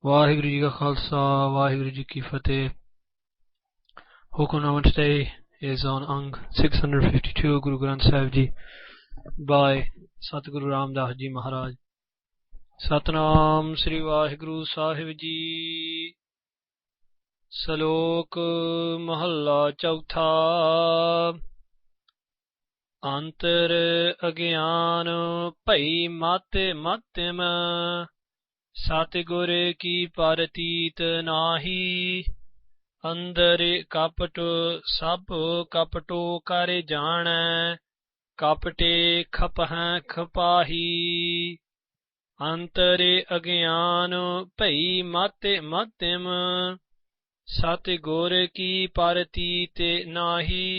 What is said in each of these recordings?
Vaheguru Ji Ka Khalsa, Vaheguru Ji Ki Fateh. Hukamnaman today is on Ang 652 Guru Granth Sahib Ji by Satguru Ramdas Ji Maharaj. Satnam Sri Vaheguru Sahib Ji. Shalok Mahalla Chautha. Antar Agyan Pai Mate Matim सतगुर की परतीत नाही अंदर कपट सब कपटो कर जानै कपटे खपह खपाही अंतर अज्ञान भई मत मतिम सतगुर की परतीत नाही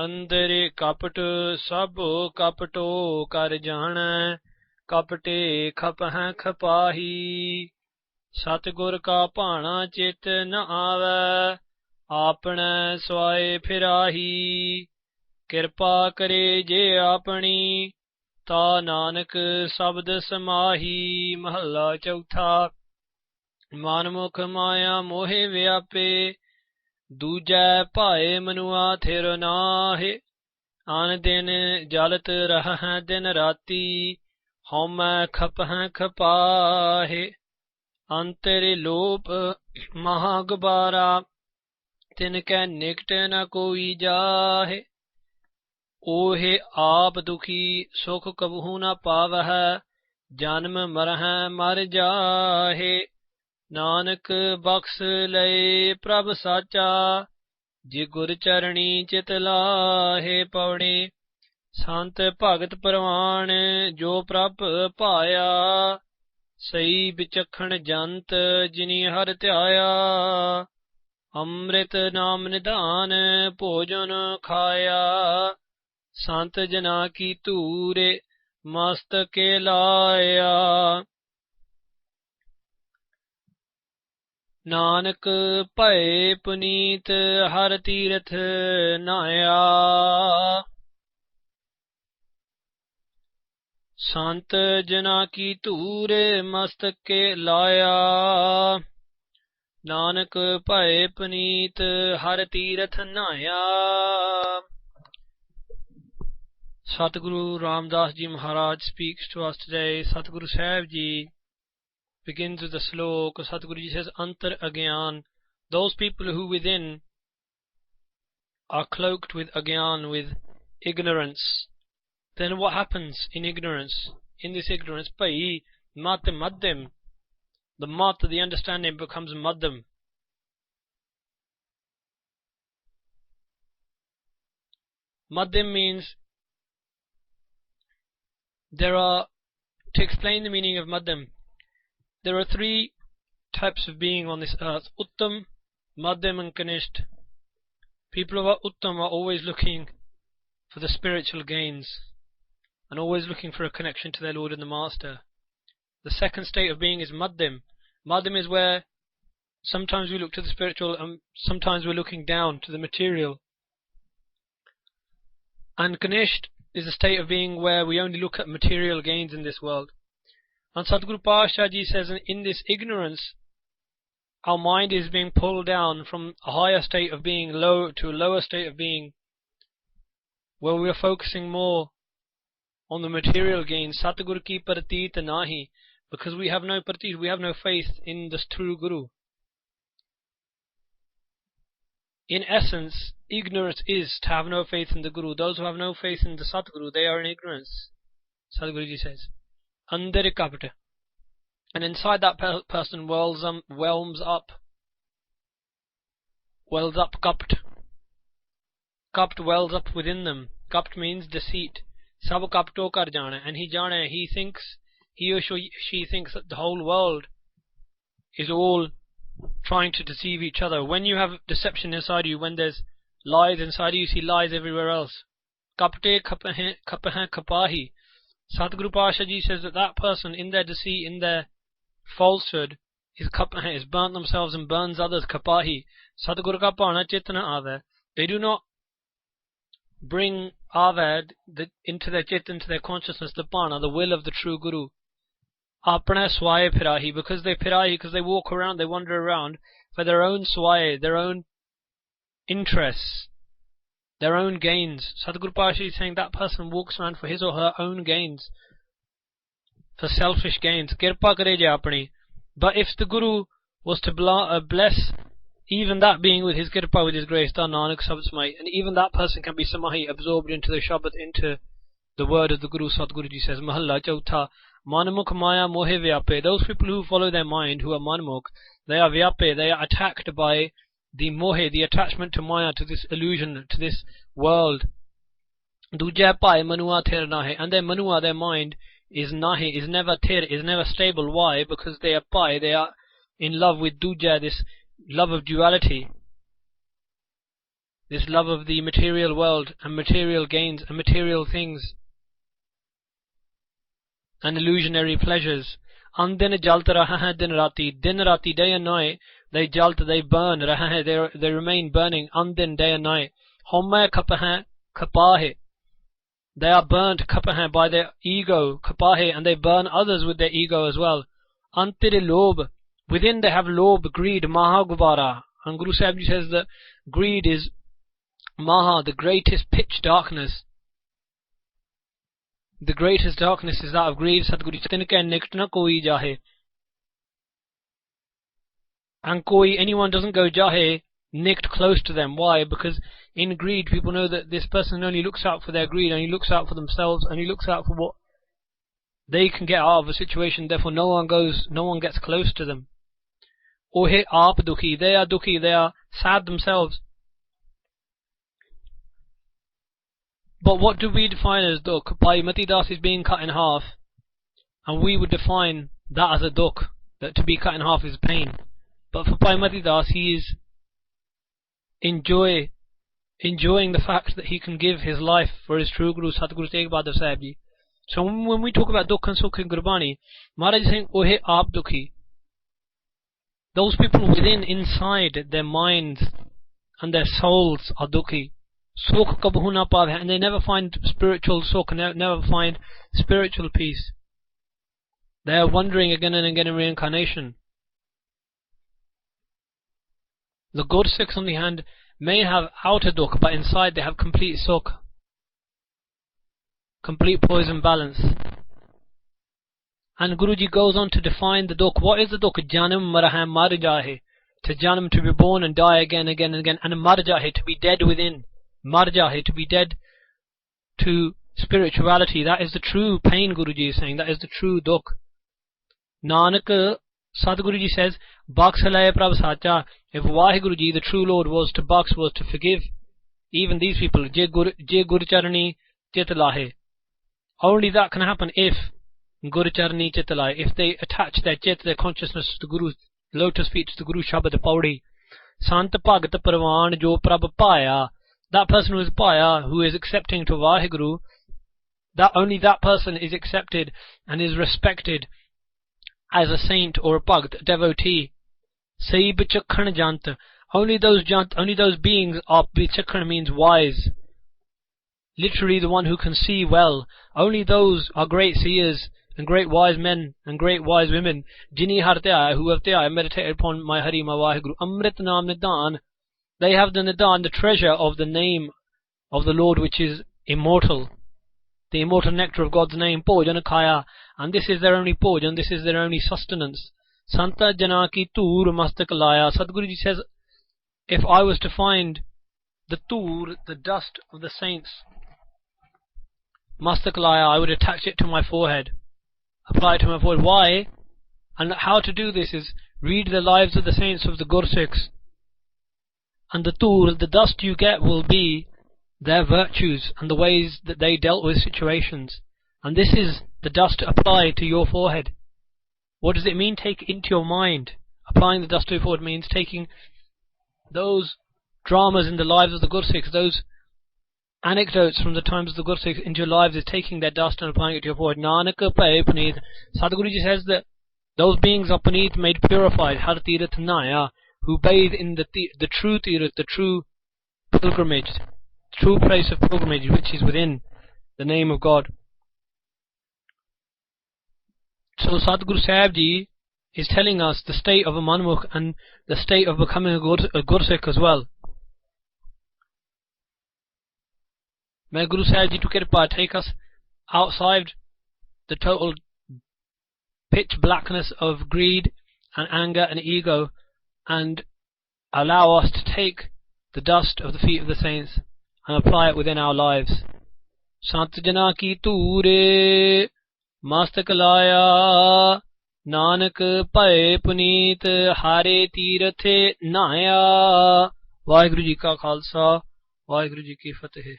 अंदर कपट सब कपटो कर जानै कपटे खपह खपाही सतगुर का भाना चित न आवे आपने स्वाय फिराही कृपा करे जे अपनी ता नानक शब्द समाही महला चौथा मनमुख माया मोहे व्यापे दूजै भाए मनुआ थिर नाहे आन दिन जलत रह दिन राती हौमै खपह खपाहे अंतर लोप महागबारा तिनकै निकट न कोई जाहे ओहे आप दुखी सुख कबहू न पावह जन्म मरह मर जाहे नानक बख्श लए प्रभ साचा जे गुर चरणी चित लाहे पौड़े संत भगत परवान जो प्रभ पाया सही बिचखण जंत जिनी हर ध्याया अमृत नाम निधान भोजन खाया संत जना की धूरे मस्तके लाया नानक भय पुनीत हर तीरथ नाया संत जना की धूर मस्तक के लाया नानक भय पुनीत हर तीरथ नाया Satguru Ramdas Ji Maharaj speaks to us today. Satguru Sahib Ji begins with the Shalok. Satguru Ji says, Antar Agyan, those people who within are cloaked with Agyan, with ignorance. Then what happens in ignorance? In this ignorance, pai mat maddim, the mat, the understanding, becomes maddim. Maddim means to explain the meaning of maddim, there are three types of being on this earth: uttam, maddim, and kanisht. People who are uttam are always looking for the spiritual gains and always looking for a connection to their Lord and the Master. The second state of being is maddim. Maddim is where sometimes we look to the spiritual and sometimes we're looking down to the material. And kanisht is a state of being where we only look at material gains in this world. And Satguru Pasha Ji says, in this ignorance, our mind is being pulled down from a higher state of being low to a lower state of being, where we are focusing more on the material gains. Satguru ki pratit nahi, because we have no pratit, we have no faith in this true Guru. In essence, ignorance is to have no faith in the Guru. Those who have no faith in the Satguru, they are in ignorance. Satguru Ji says, Andar kapta. And inside that person wells up kapt. Kapt wells up within them. Kapt means deceit. Sab kapto kar jana, and he thinks, he or she thinks that the whole world is all trying to deceive each other. When you have deception inside you, when there's lies inside you see lies everywhere else. Kapte khapah khapahi. Satguru Pasha Ji says that person, in their deceit, in their falsehood, is burnt themselves and burns others. Kapahi. Satguru ka bhana chitna ave. They do not bring avad into their chit, into their consciousness, the bhana, the will of the true Guru. apna swaye phirahi, because they walk around, they wander around for their own swaye, their own interests, their own gains. Sadhguru Pasha is saying that person walks around for his or her own gains, for selfish gains. Kirpa kare je apni. But if the Guru was to bless even that being with his kirpa, with his grace, done Nanak Shabad might, and even that person can be samahi, absorbed into the Shabad, into the word of the Guru. Sadhguruji says, Mahalla Chautha, manmukh maya mohe vyape. Those people who follow their mind, who are manmukh, they are vyape, they are attacked by the mohe, the attachment to maya, to this illusion, to this world. Dujya pai manua thir nahe, and their manua, their mind, is nahi, is never thir, is never stable. Why? Because they are pai, they are in love with dujya, this love of duality, this love of the material world and material gains and material things and illusionary pleasures. Andin jalt raha hai din rati, day and night, they jalt, they burn, raha hai, they remain burning, andin, day and night. Homme kapahe, kapahe, they are burnt, kapahe, by their ego, kapahe, and they burn others with their ego as well. Antire lob, within they have lob, greed, maha gubara. And Guru Sahib Ji says that greed is maha, the greatest pitch darkness. The greatest darkness is that of greed. Sadhguru Tinke nikt na koi jahe. And anyone doesn't go jahe, nicked close to them. Why? Because in greed, people know that this person only looks out for their greed, only looks out for themselves, only looks out for what they can get out of a situation. Therefore, no one gets close to them. Ohe aap dukhi, they are sad themselves. But what do we define as dukh? Bhai Mati Das is being cut in half, and we would define that as a dukh, that to be cut in half is pain. But for Bhai Mati Das, he is enjoying the fact that he can give his life for his true Guru, Satguru Tegh Bahadur Sahib Ji. So when we talk about dukh and sukh in Gurbani, Maharaj is saying, Ohe aap dukhi. Those people within, inside their minds and their souls are dukhi. Sukh kabhu na paave, and they never find spiritual sukh, never find spiritual peace. They are wandering again and again in reincarnation. The Gursikhs, on the hand, may have outer dukh, but inside they have complete sukh, complete poison balance. And Guruji goes on to define the dukh. What is the dukh? Janam maraham mar jahe. To janam, to be born and die again, again and again. And mar jahe, to be dead within. Mar jahe, to be dead to spirituality. That is the true pain, Guruji is saying. That is the true dukh. Nanak, Sadhguruji says, Baks halaye prabh sacha. If Vaheguruji, the true Lord, was to baks, was to forgive even these people, je gurcharani chit lahe. Only that can happen if Gurcharani chit lahe, if they attach their chit, their consciousness to the Guru's lotus feet, to the Guru Shabad Pauree. Sant Bhagat Parvan jo prabh paya. That person who is paya, who is accepting to Vaheguru, that only that person is accepted and is respected as a saint or a bhakt, a devotee. Sai bichakhan jant. Only those beings are, bichakhan means wise. Literally the one who can see well. Only those are great seers and great wise men and great wise women. Jini hartya, who have meditated upon my Hari, my Vaheguru. Amrit Naam Nidan. They have the Nidan, the treasure of the name of the Lord, which is immortal. The immortal nectar of God's name, Pojan Khaya. And this is their only Pojan, this is their only sustenance. Santa Jana ki Tur Mastak Laya. Sadhguruji says, if I was to find the Tur, the dust of the saints, Mastak Laya, I would attach it to my forehead. Apply it to my forehead. Why? And how to do this is read the lives of the saints of the Gursikhs. And the Tur, the dust you get, will be their virtues and the ways that they dealt with situations. And this is the dust to apply to your forehead. What does it mean? Take it into your mind. Applying the dust to your forehead means taking those dramas in the lives of the Gursikhs, those anecdotes from the times of the Gursikhs into your lives, is taking their dust and applying it to your forehead. Nanak Pae Paneet. Sadhguruji says that those beings are Paneet, made purified, Har Tirat Naya, who bathe in the true Tirat, the true pilgrimage, the true place of pilgrimage, which is within the name of God. So Sadguru Sahib Ji is telling us the state of a manmukh and the state of becoming a Gursikh as well. May Guru Sahib Ji to Kirpa take us outside the total pitch blackness of greed and anger and ego, and allow us to take the dust of the feet of the saints and apply it within our lives. Sant jana ki toore mastak laya, Nanak pae puneet hare teerathe naya. Vaheguru Ji ka Khalsa, Vaheguru Ji ki Fateh.